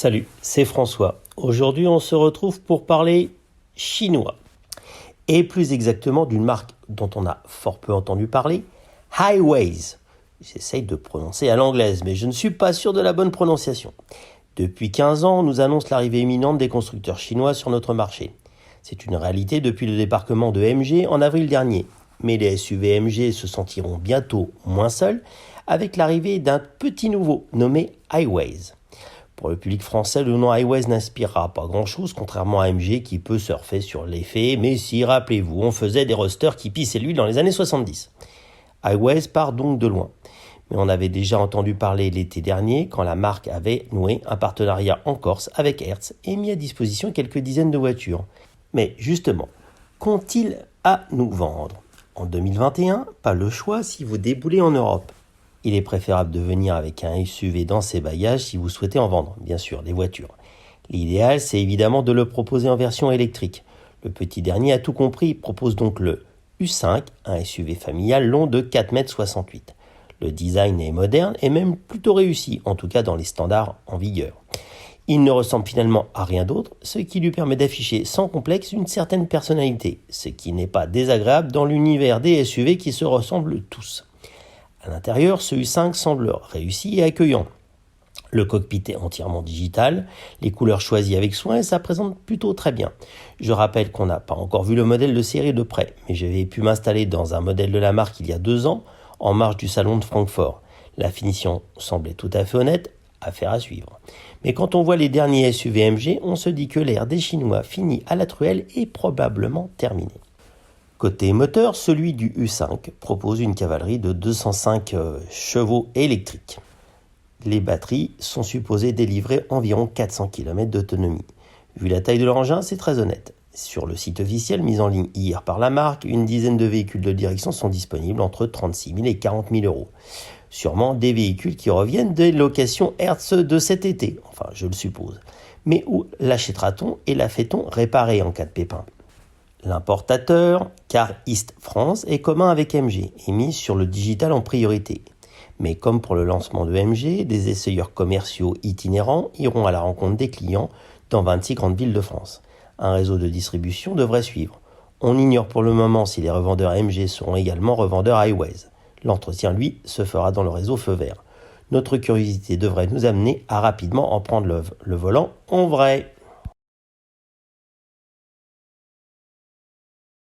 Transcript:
Salut, c'est François. Aujourd'hui, on se retrouve pour parler chinois. Et plus exactement d'une marque dont on a fort peu entendu parler, Hiways. J'essaye de prononcer à l'anglaise, mais je ne suis pas sûr de la bonne prononciation. Depuis 15 ans, on nous annonce l'arrivée imminente des constructeurs chinois sur notre marché. C'est une réalité depuis le débarquement de MG en avril dernier. Mais les SUV MG se sentiront bientôt moins seuls avec l'arrivée d'un petit nouveau nommé Hiways. Pour le public français, le nom Hiways n'inspirera pas grand-chose, contrairement à MG qui peut surfer sur l'effet. Mais si, rappelez-vous, on faisait des rosters qui pissaient l'huile dans les années 70. Hiways part donc de loin. Mais on avait déjà entendu parler l'été dernier quand la marque avait noué un partenariat en Corse avec Hertz et mis à disposition quelques dizaines de voitures. Mais justement, qu'ont-ils à nous vendre ? En 2021, pas le choix si vous déboulez en Europe. Il est préférable de venir avec un SUV dans ses bagages si vous souhaitez en vendre, bien sûr, des voitures. L'idéal, c'est évidemment de le proposer en version électrique. Le petit dernier a tout compris, il propose donc le U5, un SUV familial long de 4,68 m. Le design est moderne et même plutôt réussi, en tout cas dans les standards en vigueur. Il ne ressemble finalement à rien d'autre, ce qui lui permet d'afficher sans complexe une certaine personnalité, ce qui n'est pas désagréable dans l'univers des SUV qui se ressemblent tous. À l'intérieur, ce U5 semble réussi et accueillant. Le cockpit est entièrement digital, les couleurs choisies avec soin et ça présente plutôt très bien. Je rappelle qu'on n'a pas encore vu le modèle de série de près, mais j'avais pu m'installer dans un modèle de la marque il y a 2 ans, en marge du salon de Francfort. La finition semblait tout à fait honnête, affaire à suivre. Mais quand on voit les derniers SUV MG, on se dit que l'ère des Chinois finie à la truelle est probablement terminée. Côté moteur, celui du U5 propose une cavalerie de 205 chevaux électriques. Les batteries sont supposées délivrer environ 400 km d'autonomie. Vu la taille de l'engin, c'est très honnête. Sur le site officiel mis en ligne hier par la marque, une dizaine de véhicules de direction sont disponibles entre 36 000 et 40 000 euros. Sûrement des véhicules qui reviennent des locations Hertz de cet été, enfin je le suppose. Mais où l'achètera-t-on et la fait-on réparer en cas de pépin ? L'importateur Car East France est commun avec MG et mise sur le digital en priorité. Mais comme pour le lancement de MG, des essayeurs commerciaux itinérants iront à la rencontre des clients dans 26 grandes villes de France. Un réseau de distribution devrait suivre. On ignore pour le moment si les revendeurs MG seront également revendeurs Hiways. L'entretien, lui, se fera dans le réseau Feu Vert. Notre curiosité devrait nous amener à rapidement en prendre le volant en vrai.